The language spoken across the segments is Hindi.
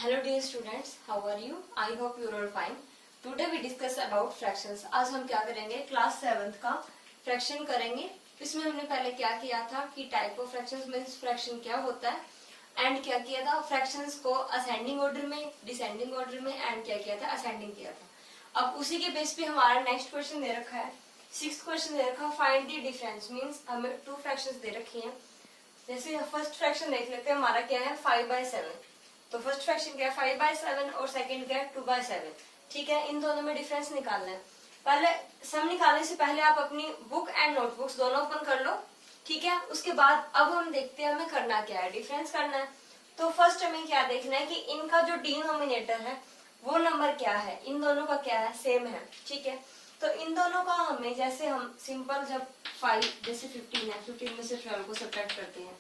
Hello dear students, how are you? I hope you are all fine. Today we discuss about fractions. आज हम क्या करेंगे, क्लास 7th का फ्रैक्शन करेंगे. इसमें हमने पहले क्या किया था कि type of fractions means fraction क्या होता है एंड क्या किया था, फ्रैक्शंस को असेंडिंग ऑर्डर में, डिसेंडिंग ऑर्डर में एंड क्या किया था, असेंडिंग किया था. अब उसी के बेस पे हमारा नेक्स्ट क्वेश्चन दे रखा है, 6th क्वेश्चन दे रखा है, फाइंड द डिफरेंस. मींस हमें 2 फ्रैक्शंस दे रखी हैं. जैसे फर्स्ट फ्रैक्शन देख लेते हैं, हमारा क्या है 5/7. तो फर्स्ट फ्रैक्शन क्या है 5/7 और सेकंड क्या है 2/7. ठीक है, इन दोनों में डिफरेंस निकालना है. पहले सम निकालने से पहले आप अपनी बुक एंड नोटबुक्स दोनों ओपन कर लो. ठीक है, उसके बाद अब हम देखते हैं हमें करना क्या है, डिफरेंस करना है. तो फर्स्ट हमें क्या देखना है कि इनका जो डिनोमिनेटर है वो नंबर क्या है, इन दोनों का क्या है, सेम है. ठीक है, तो इन दोनों का हमें, जैसे हम सिंपल जब 5 जैसे 15 है, 15 में से 12 को सब्ट्रैक्ट करते हैं,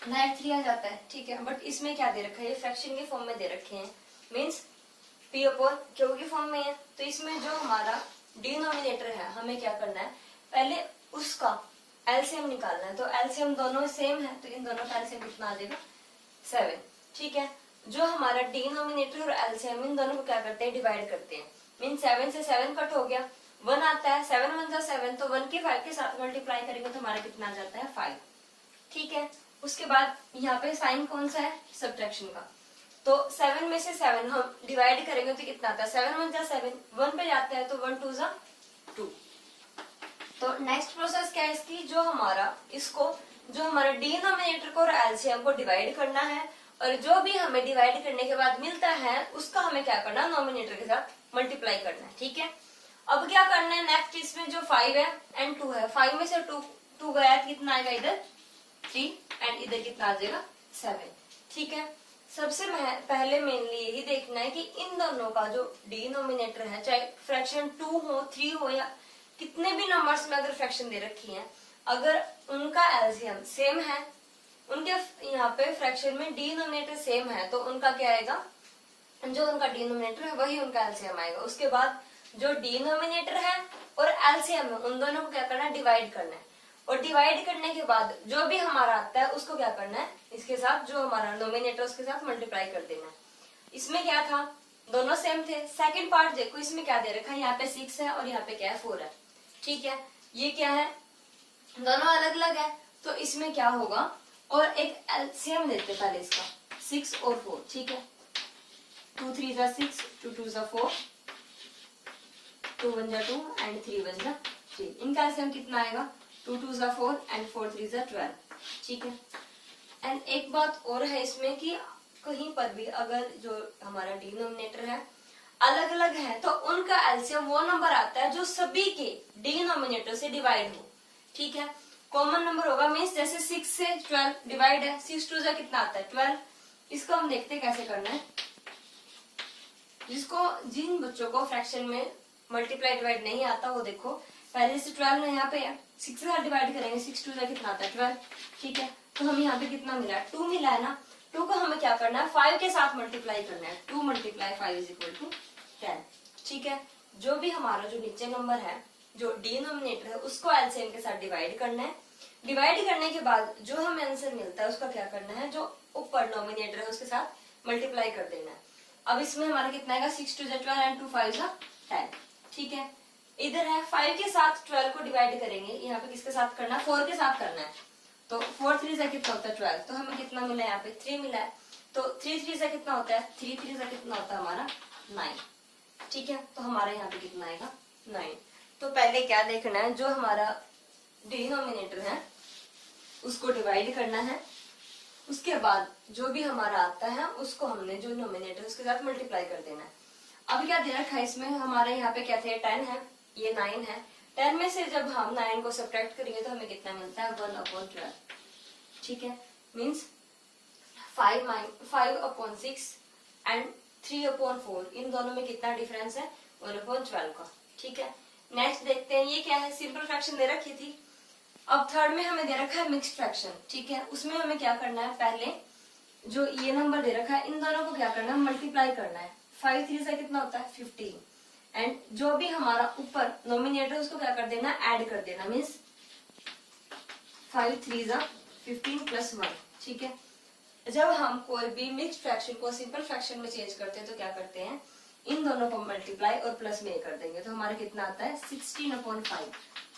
3 आ जाता है. ठीक है, बट इसमें क्या दे रखा है, ये फ्रैक्शन के फॉर्म में दे रखे हैं, मींस p अपॉन क्यू के फॉर्म में है. तो इसमें जो हमारा डिनोमिनेटर है हमें क्या करना है, पहले उसका एलसीएम निकालना है. तो एलसीएम दोनों सेम है, तो इन दोनों का एलसीएम कितना आ जाएगा 7. ठीक है, जो हमारा डिनोमिनेटर और एलसीएम इन दोनों को क्या करते हैं, डिवाइड करते हैं. मीन 7 से 7 कट हो गया, 1 आता है, 7 1 जा 7, तो 1 के 5 के साथ मल्टीप्लाई करेंगे तो हमारा कितना आ जाता है 5. ठीक है, उसके बाद यहाँ पे साइन कौन सा है, सब्ट्रैक्शन का. तो 7 में से 7 हम डिवाइड करेंगे तो कितना आता है, 7 1 जा 7, 1 पे जाता है तो 1 2 जा 2. तो नेक्स्ट प्रोसेस क्या है इसकी, जो हमारा इसको, जो हमारा डिनोमिनेटर को और एलसीएम को डिवाइड करना है, और जो भी हमें डिवाइड करने के बाद मिलता है उसका हमें क्या करना है, नोमिनेटर के साथ मल्टीप्लाई करना है. ठीक है, अब क्या करना है नेक्स्ट, इसमें जो 5 है एंड 2 है, 5 में से 2 गया तो कितना आएगा इधर 3 एंड इधर कितना आ जाएगा 7. ठीक है, सबसे पहले मेनली यही देखना है कि इन दोनों का जो डिनोमिनेटर है, चाहे फ्रैक्शन 2 हो 3 हो या कितने भी नंबर्स में अगर फ्रैक्शन दे रखी है, अगर उनका एलसीएम सेम है, उनके यहाँ पे फ्रैक्शन में डिनोमिनेटर सेम है, तो उनका क्या आएगा, जो उनका डिनोमिनेटर है वही उनका एलसीएम आएगा. उसके बाद जो डिनोमिनेटर है और एलसीएम है उन दोनों को क्या करना है, डिवाइड करना है. और डिवाइड करने के बाद जो भी हमारा आता है उसको क्या करना है, इसके साथ जो हमारा नोमिनेटर उसके साथ मल्टीप्लाई कर देना है. इसमें क्या था, दोनों सेम थे. सेकंड पार्ट देखो, इसमें क्या दे रखा है, यहाँ पे 6 है और यहाँ पे क्या है 4 है. ठीक है, ये क्या है, दोनों अलग अलग है, तो इसमें क्या होगा, और एक एलसीएम देते पहले इसका 6 और 4. ठीक है, 2 3 जा 6, 2 2 जा 4, 2 1 जा 2 एंड 3 1 जा 3. इनका एलसीएम कितना आएगा, 2 2 जा 4 एंड 4 3 जा 12. ठीक है, एंड एक बात और है इसमें कि कहीं पर भी अगर जो हमारा डिनोमिनेटर है अलग अलग है तो उनका एलसीएम वो नंबर आता है जो सभी के डिनोमिनेटर से डिवाइड हो. ठीक है, कॉमन नंबर होगा, मीन्स जैसे 6 से 12 डिवाइड है, 6 2 जा कितना आता है 12. इसको हम देखते हैं कैसे करना है. जिन बच्चों को फ्रैक्शन में मल्टीप्लाई डिवाइड नहीं आता वो देखो, पहले से 12 ना यहाँ पे है, 6 से डिवाइड करेंगे, 6 2 जा कितना आता है 12. ठीक है, तो हमें यहाँ पे कितना मिला है, 2 मिला है ना. 2 को हमें क्या करना है, 5 के साथ मल्टीप्लाई करना है. 2 × 5 = 10. ठीक है, जो भी हमारा जो नीचे नंबर है, जो डिनोमिनेटर है, उसको एलसीएम के साथ डिवाइड करना है. डिवाइड करने के बाद जो हमें आंसर मिलता है उसका क्या करना है, जो ऊपर नोमिनेटर है उसके साथ मल्टीप्लाई कर देना है. अब इसमें हमारा कितना आएगा, 6 2 जा 12 एंड 2 5 जा 10. ठीक है, इधर है 5 के साथ 12 को डिवाइड करेंगे, यहाँ पे किसके साथ करना है, 4 के साथ करना है. तो 4 3 जा कितना होता है 12, तो हमें कितना मिला है, यहाँ पे 3 मिला है. तो 3 3 जा कितना होता है, 3 3 जा कितना होता है हमारा 9. ठीक है, तो हमारा यहाँ पे कितना आएगा 9. तो पहले क्या देखना है, जो हमारा डिनोमिनेटर है उसको डिवाइड करना है. उसके बाद जो भी हमारा आता है उसको हमने जो नोमिनेटर उसके साथ मल्टीप्लाई कर देना है. अब क्या दे रखा है इसमें, हमारे यहाँ पे क्या थे 10 है, ये 9 है. 10 में से जब हम 9 को सब्ट्रैक्ट करेंगे तो हमें कितना मिलता है 1/12. ठीक है, मीन्स 5/6 एंड 3/4. इन दोनों में कितना डिफरेंस है, 1/12 का. ठीक है, नेक्स्ट देखते हैं, ये क्या है, सिंपल फ्रैक्शन दे रखी थी. अब थर्ड में हमें दे रखा है मिक्स्ड फ्रैक्शन. ठीक है, उसमें हमें क्या करना है, पहले जो ये नंबर दे रखा है इन दोनों को क्या करना है, मल्टीप्लाई करना है. 5 3 से कितना होता है 15 एंड जो भी हमारा ऊपर नोमिनेटर उसको क्या कर देना, ऐड कर देना. मीन्स 5 3 जा 15 + 1. ठीक है, जब हम कोई भी मिक्स्ड फ्रैक्शन को सिंपल फ्रैक्शन में चेंज करते हैं तो क्या करते हैं, इन दोनों को मल्टीप्लाई और प्लस में कर देंगे, तो हमारा कितना आता है 16/5।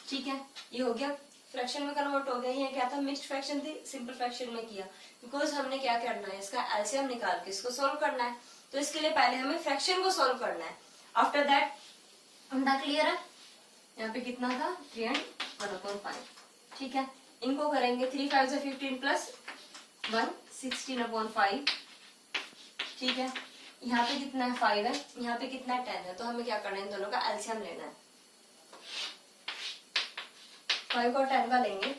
ठीक है, ये हो गया, फ्रैक्शन में कन्वर्ट हो गया। ये क्या था, मिक्स्ड फ्रैक्शन थी, सिंपल फ्रैक्शन में किया, बिकॉज हमने क्या करना है, इसका एलसीएम निकाल के इसको सोल्व करना है। तो इसके लिए पहले हमें फ्रैक्शन को सोल्व करना है, आफ्टर दैट अंडा क्लियर है। यहाँ पे कितना था 3 and 1/5। ठीक है, इनको करेंगे 3 5 से 15 प्लस 1 16/5। ठीक है, यहाँ पे कितना है 5 है, यहाँ पे कितना है 10 है, तो हमें क्या करना है, इन दोनों का एलसीएम लेना है। 5 और 10 का लेंगे,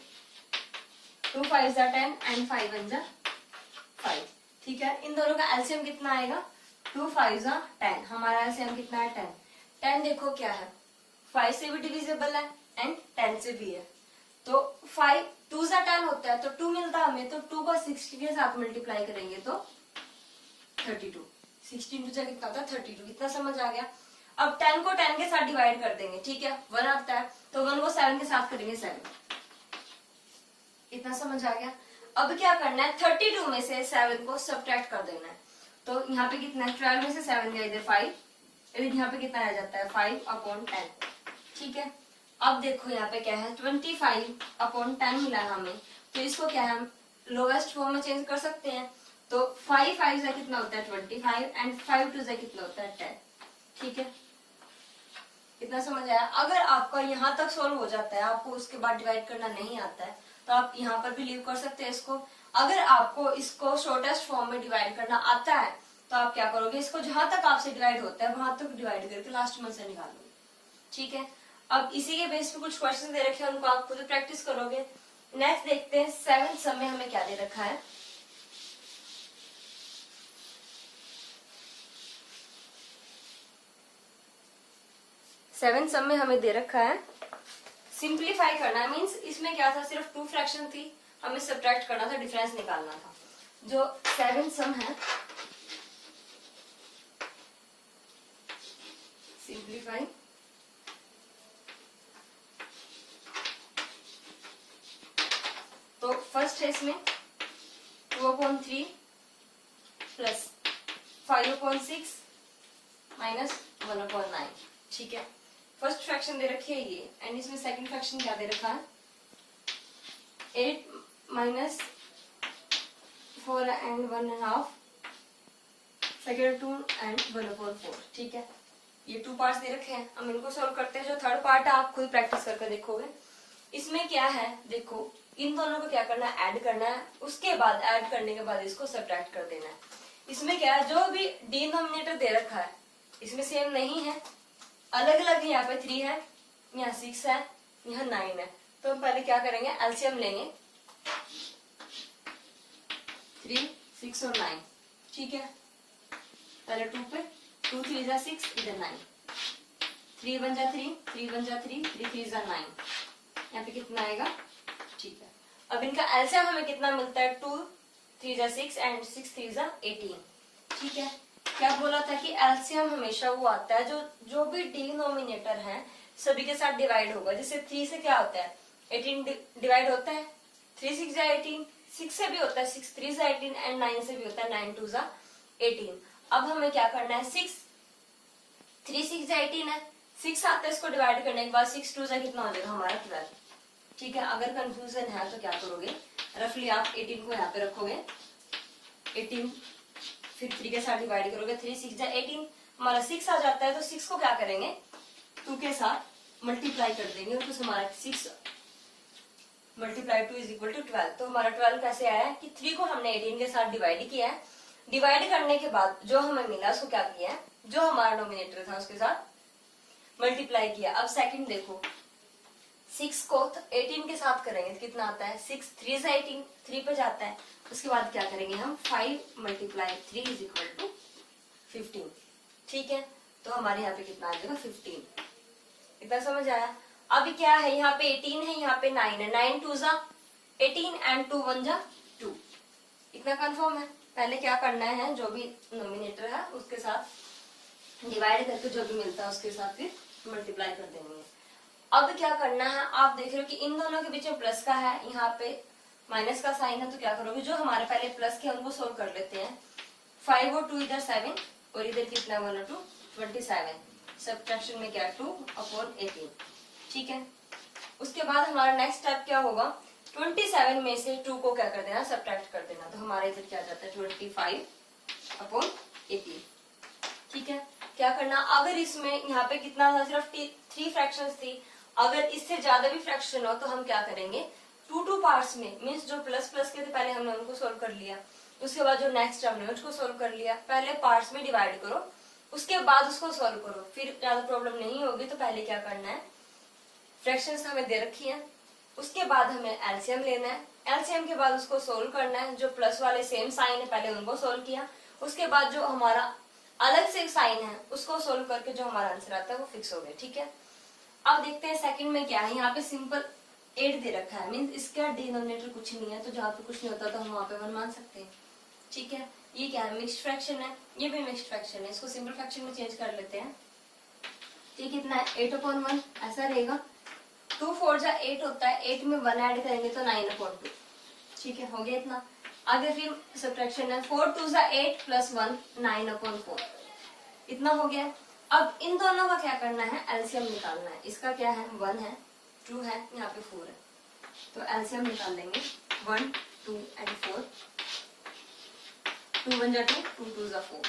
2 5 जा 10 एंड 5 1 जा 5। ठीक है, इन दोनों का एलसीएम कितना आएगा, 2 5 जा 10, हमारा एलसीएम कितना है 10। 10 देखो क्या है, 5 से भी डिविजिबल है एंड 10 से भी है, तो 5 2 जा 10 होता है, तो 2 मिलता है हमें, तो 2 को 60 के साथ मल्टीप्लाई करेंगे तो 32। 16 2 जा कितना होता है 32, कितना समझ आ गया। अब 10 को 10 के साथ डिवाइड कर देंगे, ठीक है, 1 आता है, तो 1 को 7 के साथ करेंगे 7, इतना समझ आ गया। अब क्या करना है, 32 में से 7 को सब्ट्रैक्ट कर देना है, तो यहाँ पे कितना है 12 में से 7 गया इधर 5, यहाँ पे कितना आ जाता है 5/10। ठीक है, अब देखो यहाँ पे क्या है 25/10 मिला है हमें, तो इसको क्या है हम लोएस्ट फॉर्म में चेंज कर सकते हैं, तो 5 5 से कितना होता है 25 एंड 5 2 से कितना होता है 10। ठीक है, इतना समझ आया। अगर आपका यहाँ तक सोल्व हो जाता है, आपको उसके बाद डिवाइड करना नहीं आता है, तो आप यहाँ पर भी लीव कर सकते हैं इसको। अगर आपको इसको शॉर्टेस्ट फॉर्म में डिवाइड करना आता है, तो आप क्या करोगे, इसको जहां तक आपसे डिवाइड होता है वहां तक डिवाइड करके लास्ट में से निकालोगे। ठीक है, अब इसी के बेस पे कुछ क्वेश्चन दे रखे हैं, उनको आप खुद प्रैक्टिस करोगे। नेक्स्ट देखते हैं 7th सम में हमें क्या दे रखा है। सेवेंथ सम में हमें दे रखा है सिंप्लीफाई करना, मींस इसमें क्या था, सिर्फ 2 फ्रैक्शन थी, हमें सब्ट्रैक्ट करना था, डिफरेंस निकालना था। जो 7th सम है, सिंप्लीफाई तो फर्स्ट है इसमें 2/3 प्लस 5/6 माइनस 1/9। ठीक है, फर्स्ट फ्रैक्शन दे रखी है ये, एंड इसमें सेकंड फ्रैक्शन क्या दे रखा है 8 माइनस 4 and 1/2 सेकेंड 2 and 1/4। ठीक है, ये 2 पार्ट्स दे रखे हैं, हम इनको सोल्व करते हैं। जो थर्ड पार्ट है आप खुद प्रैक्टिस करके देखोगे। इसमें क्या है, देखो इन दोनों को क्या करना है, ऐड करना है, उसके बाद ऐड करने के बाद इसको सब्ट्रैक्ट कर देना है। इसमें क्या है, जो भी डिनोमिनेटर दे रखा है इसमें सेम नहीं है, अलग अलग है। यहाँ पे 3 है, यहाँ 6 है, यहाँ 9 है, तो हम पहले क्या करेंगे, एलसीएम लेंगे 3 6 और 9। ठीक है, पहले 2 पे 2 3 जा 6, इधर 9, 3 1 जा 3, 3 1 जा 3, 3 3 जा 9, यहाँ पे कितना आएगा। ठीक है, अब इनका एलसीएम हमें कितना मिलता है, 2 3 जा 6 एंड 6 3 जा 18। ठीक है, क्या बोला था कि एलसीएम हमेशा वो आता है जो भी डिनोमिनेटर है सभी के साथ डिवाइड होगा। जैसे 3 से क्या होता है 18 डिवाइड होता है, 3 6 जा 18, 6 से भी होता है 6 3 जा 18 एंड 9 से भी होता है 9 2 जा 18। अब हमें क्या करना है, 6 3 6 जा 18 है, 6 आता है, इसको डिवाइड करने के बाद 6 2 जा कितना हो जाएगा हमारा 12। ठीक है, अगर कंफ्यूजन है तो क्या करोगे, रफली आप 18 को यहाँ पे रखोगे, 18 फिर 3 के साथ डिवाइड करोगे, 3 6 जा 18, हमारा 6 आ जाता है, तो 6 को क्या करेंगे 2 के साथ मल्टीप्लाई कर देंगे, तो हमारा 6 मल्टीप्लाई 2 इज इक्वल टू 12। तो हमारा 12 कैसे आया है कि 3 को हमने 18 के साथ डिवाइड किया है, डिवाइड करने के बाद जो हमें मिला उसको क्या किया है, जो हमारा नोमिनेटर था उसके साथ मल्टीप्लाई किया। अब सेकंड देखो, 6 को 18 के साथ करेंगे तो कितना आता है, 6 3 से 18, 3 पे जाता है, उसके बाद क्या करेंगे हम 5 मल्टीप्लाई 3 इज इक्वल टू 15। ठीक है, तो हमारे यहाँ पे कितना आ जाएगा 15। इतना समझ आया। अभी क्या है, यहाँ पे 18 है, यहाँ पे 9 है, 9 2 जा 18 एंड 2 1 जा 2। इतना कंफर्म है। पहले क्या करना है, जो भी नोमिनेटर है उसके साथ डिवाइड करके जो भी मिलता है उसके साथ फिर मल्टीप्लाई कर देंगे। अब क्या करना है, आप देख रहे हो कि इन दोनों के बीच में प्लस का है, यहाँ पे माइनस का साइन है तो क्या करोगे, जो हमारे पहले प्लस के उनको सोल्व कर लेते हैं। 5 और 2 इधर 7 और इधर कितना 1 और 2 27। सब्ट्रैक्शन में क्या 2/18। ठीक है, उसके बाद हमारा नेक्स्ट स्टेप क्या होगा, 27 में से 2 को क्या कर देना, सब्ट्रैक्ट कर देना। तो हमारा इधर क्या जाता है 25/18। ठीक है, क्या करना, अगर इसमें यहाँ पे कितना था, सिर्फ 3 फ्रैक्शंस थी। अगर इससे ज्यादा भी फ्रैक्शन हो तो हम क्या करेंगे, 2 पार्ट्स में, मीन्स जो प्लस प्लस के थे पहले हमने उनको सोल्व कर लिया, उसके बाद जो नेक्स्ट टर्म है उसको सोल्व कर लिया। पहले पार्ट्स में डिवाइड करो, उसके बाद उसको सोल्व करो, फिर ज्यादा प्रॉब्लम नहीं होगी। तो पहले क्या करना है, फ्रैक्शंस हमें दे रखी है, उसके बाद हमें एलसीएम लेना है, एलसीएम के बाद उसको सोल्व करना है। जो प्लस वाले सेम साइन है पहले उनको सोल्व किया, उसके बाद जो हमारा अलग से साइन है उसको सोल्व करके जो हमारा आंसर आता है वो फिक्स हो गया। ठीक है, अब देखते हैं सेकंड में क्या है। यहाँ पे सिंपल 8 दे रखा है, मीन्स इसका डिनोमिनेटर कुछ नहीं है, तो जहाँ पे कुछ नहीं होता तो हम वहाँ पे 1 मान सकते हैं। ठीक है, ये क्या है, मिक्स्ड फ्रैक्शन है, ये भी मिक्स्ड फ्रैक्शन है, इसको सिंपल फ्रैक्शन में चेंज कर लेते हैं। ठीक, कितना है 8/1 ऐसा रहेगा। 2 4 जा 8 होता है, 8 में 1 ऐड करेंगे तो 9/2। ठीक है, हो गया इतना। आगे फिर सब्ट्रैक्शन है, 4 2 जा 8 + 1 9/4, इतना हो गया। अब इन दोनों का क्या करना है, एलसीएम निकालना है। इसका क्या है, 1 है, 2 है, यहाँ पे 4 है, तो एलसीएम निकाल लेंगे। 1 2 एंड 4, 2 1 जा 2, 2 2 जा 4,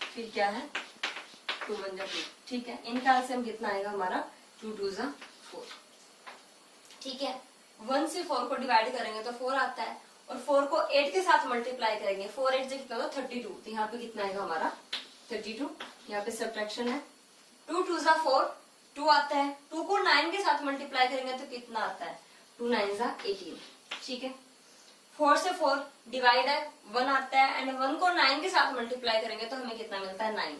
फिर क्या है 2 1 जा 2। ठीक है, इनका एलसीएम कितना आएगा हमारा 2 2 जा 4। ठीक है, 1 से 4 को डिवाइड करेंगे तो 4 आता है, और 4 को 8 के साथ मल्टीप्लाई करेंगे, 4 8 से कितना होगा 32। तो यहाँ पे कितना आएगा हमारा 32। यहाँ पे सब्ट्रैक्शन है, 2 2 जा 4, 2 आता है, 2 को 9 के साथ मल्टीप्लाई करेंगे तो कितना आता है 2 9 जा 18। ठीक है, 4 से 4 डिवाइड है, 1 आता है, एंड 1 को 9 के साथ मल्टीप्लाई करेंगे तो हमें कितना मिलता है 9।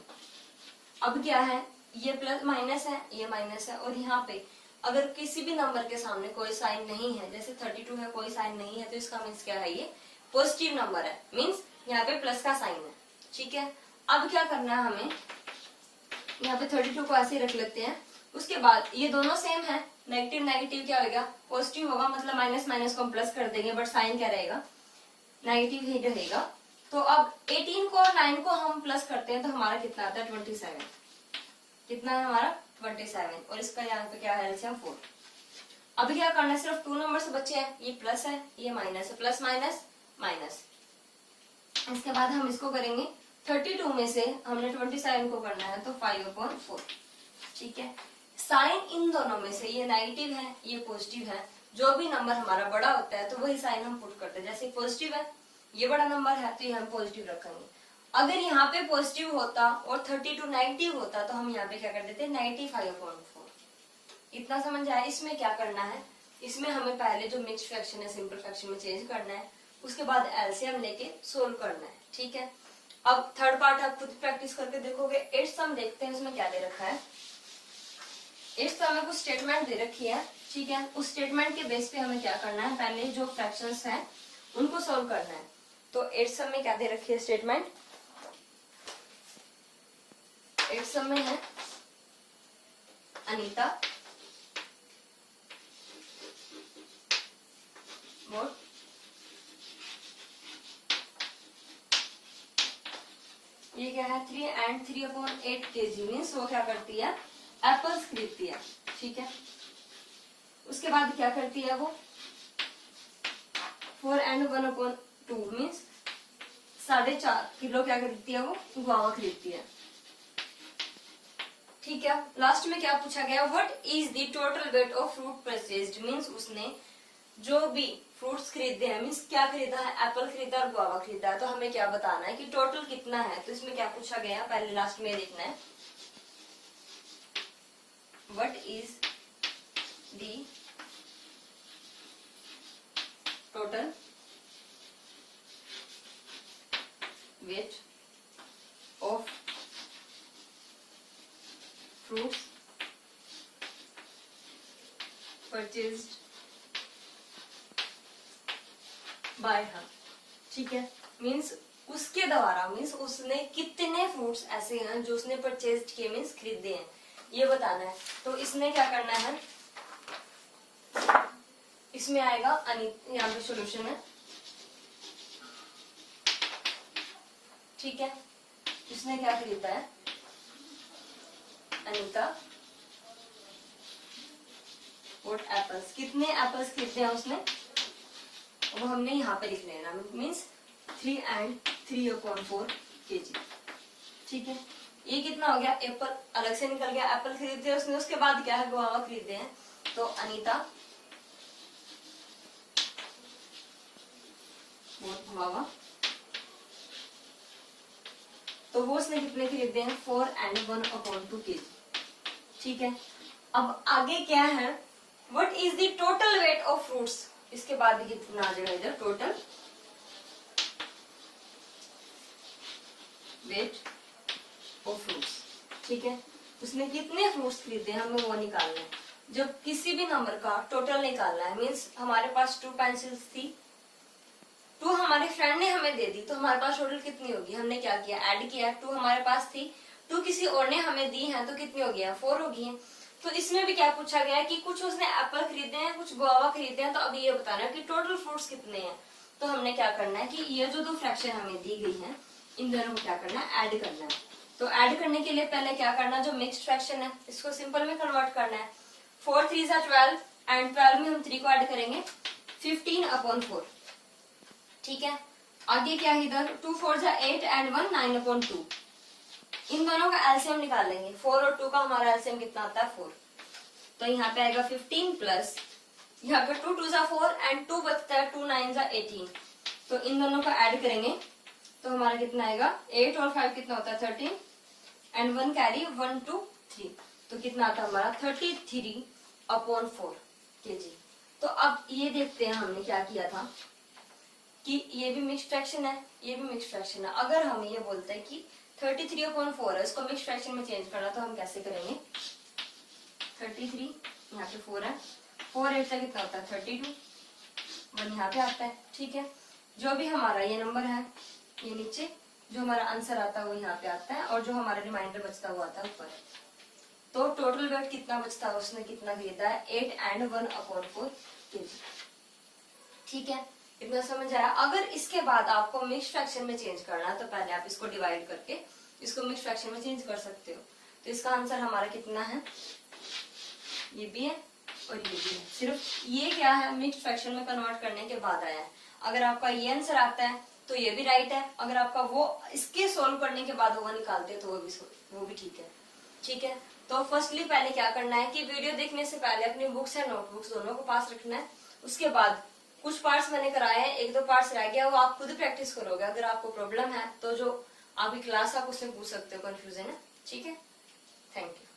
अब क्या है, ये प्लस माइनस है, ये माइनस है, और यहाँ पे अगर किसी भी नंबर के सामने कोई साइन नहीं है, जैसे 32 है कोई साइन नहीं है, तो इसका मीन्स क्या है, ये पॉजिटिव नंबर है, मीन्स यहाँ पे प्लस का साइन है। ठीक है, अब क्या करना है हमें, यहाँ पे 32 को ऐसे रख लेते हैं। उसके बाद ये दोनों सेम है, नेगेटिव नेगेटिव क्या होगा, पॉजिटिव होगा, मतलब माइनस माइनस को हम प्लस कर देंगे, बट साइन क्या रहेगा, नेगेटिव ही रहेगा। तो अब 18 को और 9 को हम प्लस करते हैं तो हमारा कितना आता है 27। कितना है हमारा 27, और इसका यहाँ पे क्या है एलसीएम 4। अभी क्या करना है, सिर्फ 2 नंबर से बचे हैं, ये प्लस है ये माइनस है, प्लस माइनस माइनस। इसके बाद हम इसको करेंगे, 32 में से हमने 27 को करना है तो 5/4। ठीक है, साइन इन दोनों में से, ये नेगेटिव है ये पॉजिटिव है, जो भी नंबर हमारा बड़ा होता है तो वही साइन हम पुट करते हैं। जैसे पॉजिटिव है, ये बड़ा नंबर है तो ये हम पॉजिटिव रखेंगे। अगर यहाँ पे पॉजिटिव होता और 32 नेगेटिव होता तो हम यहाँ पे क्या कर देते, -5/4। इतना समझ आया। इसमें क्या करना है, इसमें हमें पहले जो मिक्स्ड फ्रैक्शन है सिंपल फ्रैक्शन में चेंज करना है, उसके बाद एलसीएम लेके सोल्व करना है। ठीक है, अब थर्ड पार्ट आप खुद प्रैक्टिस करके देखोगे। 8th सम देखते हैं, उसमें क्या दे रखा है। 8th सम में कुछ स्टेटमेंट दे रखी है। ठीक है, उस स्टेटमेंट के बेस पे हमें क्या करना है, पहले जो फ्रैक्शंस हैं उनको सोल्व करना है। तो 8th सम में क्या दे रखी है स्टेटमेंट, 8th सम में है अनीता what ये क्या है 3 and 3/8 kg, मीन्स वो क्या करती है, एप्पल्स खरीदती है। ठीक है, उसके बाद क्या करती है वो 4 and 1/2 मीन्स 4.5 किलो क्या खरीदती है वो, गुआवा खरीदती है। ठीक है, लास्ट में क्या पूछा गया, what is the total weight of fruit purchased, means उसने जो भी फ्रूट्स खरीदे हैं, मीन्स क्या खरीदा है, एप्पल खरीदा और गुआवा खरीदा है, तो हमें क्या बताना है कि टोटल कितना है। तो इसमें क्या पूछा गया, पहले लास्ट में देखना है, what is the total weight of fruits purchased bye हर। ठीक है, मीन्स उसके द्वारा, मीन्स उसने कितने फ्रूट्स ऐसे हैं जो उसने परचेज किए, मीन्स खरीदे हैं, ये बताना है। तो इसने क्या करना है, इसमें आएगा यहाँ पे सोल्यूशन है, ठीक है। इसने क्या खरीदा है, अनीता वोट एप्पल्स, कितने एप्पल्स खरीदे हैं उसने, वो हमने यहाँ पे लिख लेना, मीन्स 3 and 3/4 kg, ठीक है। ये कितना हो गया, एप्पल अलग से निकल गया, एप्पल खरीदे उसने, उसके बाद क्या है, गुआवा खरीदे हैं, तो अनीता गुआवा, तो वो उसने कितने खरीदे हैं, 4 and 1/2 kg, ठीक है। अब आगे क्या है, what is the total weight of fruits, इसके बाद कितना आ जाएगा इधर, टोटल वेट ऑफ फ्रूट्स, ठीक है। उसने कितने फ्रूट्स खरीदे हमें वो निकालना है। जब किसी भी नंबर का टोटल निकालना है, मीन्स हमारे पास 2 पेंसिल्स थी, 2 हमारे फ्रेंड ने हमें दे दी, तो हमारे पास टोटल कितनी होगी, हमने क्या किया, ऐड किया, 2 हमारे पास थी, 2 किसी और ने हमें दी है, तो कितनी होगी, 4 होगी है। तो इसमें भी क्या पूछा गया है कि कुछ उसने एप्पल खरीदे हैं, कुछ गुआवा खरीदे हैं, तो अब ये बताना है कि टोटल फ्रूट्स कितने हैं। तो हमने क्या करना है कि ये जो 2 फ्रैक्शन हमें दी गई है, इन दोनों को क्या करना है, ऐड करना है। तो ऐड करने के लिए पहले क्या करना है, जो मिक्स्ड फ्रैक्शन है इसको सिंपल में कन्वर्ट करना है। 4 3 12 एंड 12 में हम 3 को ऐड करेंगे, 15/4, ठीक है। आगे क्या है, इधर 2 4 8 एंड 1 9/2, इन दोनों का एलसीएम निकाल लेंगे। 4 और 2 का हमारा एलसीएम कितना आता है, 4, तो यहाँ पे आएगा 15 प्लस यहाँ पे 2 2 4 एंड 2 बचता है, 2 9 18, तो इन दोनों का ऐड करेंगे तो हमारा कितना आएगा, 8 और 5 कितना होता है, 13 एंड 1 कैरी 1 2 3, तो कितना आता है हमारा 33/4 kg। तो अब ये देखते हैं हमने क्या किया था कि ये भी मिक्स्ड फ्रैक्शन है, ये भी मिक्स्ड फ्रैक्शन है। अगर हमें ये बोलते हैं कि 33/4 है, इसको मिक्स्ड फ्रैक्शन में चेंज करना, तो हम कैसे करेंगे, 33 यहाँ पे 4 है, 4 8 का कितना होता है, 32, 1 यहाँ पे आता है, ठीक है। जो भी हमारा ये नंबर है, ये नीचे जो हमारा आंसर आता है वो यहाँ पे आता है, और जो हमारा रिमाइंडर बचता है वो आता है ऊपर। तो टोटल वेट कितना बचता है, उसने कितना खरीदा है, 8 and 1/4 kg, ठीक है। इतना समझ आया। अगर इसके बाद आपको मिक्स फ्रैक्शन में चेंज करना है, तो पहले आप इसको डिवाइड करके इसको मिक्स फ्रैक्शन में चेंज कर सकते हो। तो इसका आंसर हमारा कितना है, ये भी है और ये भी है, सिर्फ ये क्या है, मिक्स फ्रैक्शन में कन्वर्ट करने के बाद आया है। अगर आपका ये आंसर आता है तो ये भी राइट है, अगर आपका वो इसके सोल्व करने के बाद वो निकालते तो वो भी ठीक है, ठीक है। तो फर्स्टली पहले क्या करना है कि वीडियो देखने से पहले अपनी बुक्स या नोटबुक्स दोनों को पास रखना है। उसके बाद कुछ पार्ट्स मैंने कराए हैं, 1 2 पार्ट्स रह गया, वो आप खुद प्रैक्टिस करोगे। अगर आपको प्रॉब्लम है तो जो आपकी क्लास आप उससे पूछ सकते हो, कंफ्यूजन है, ठीक है। Thank you.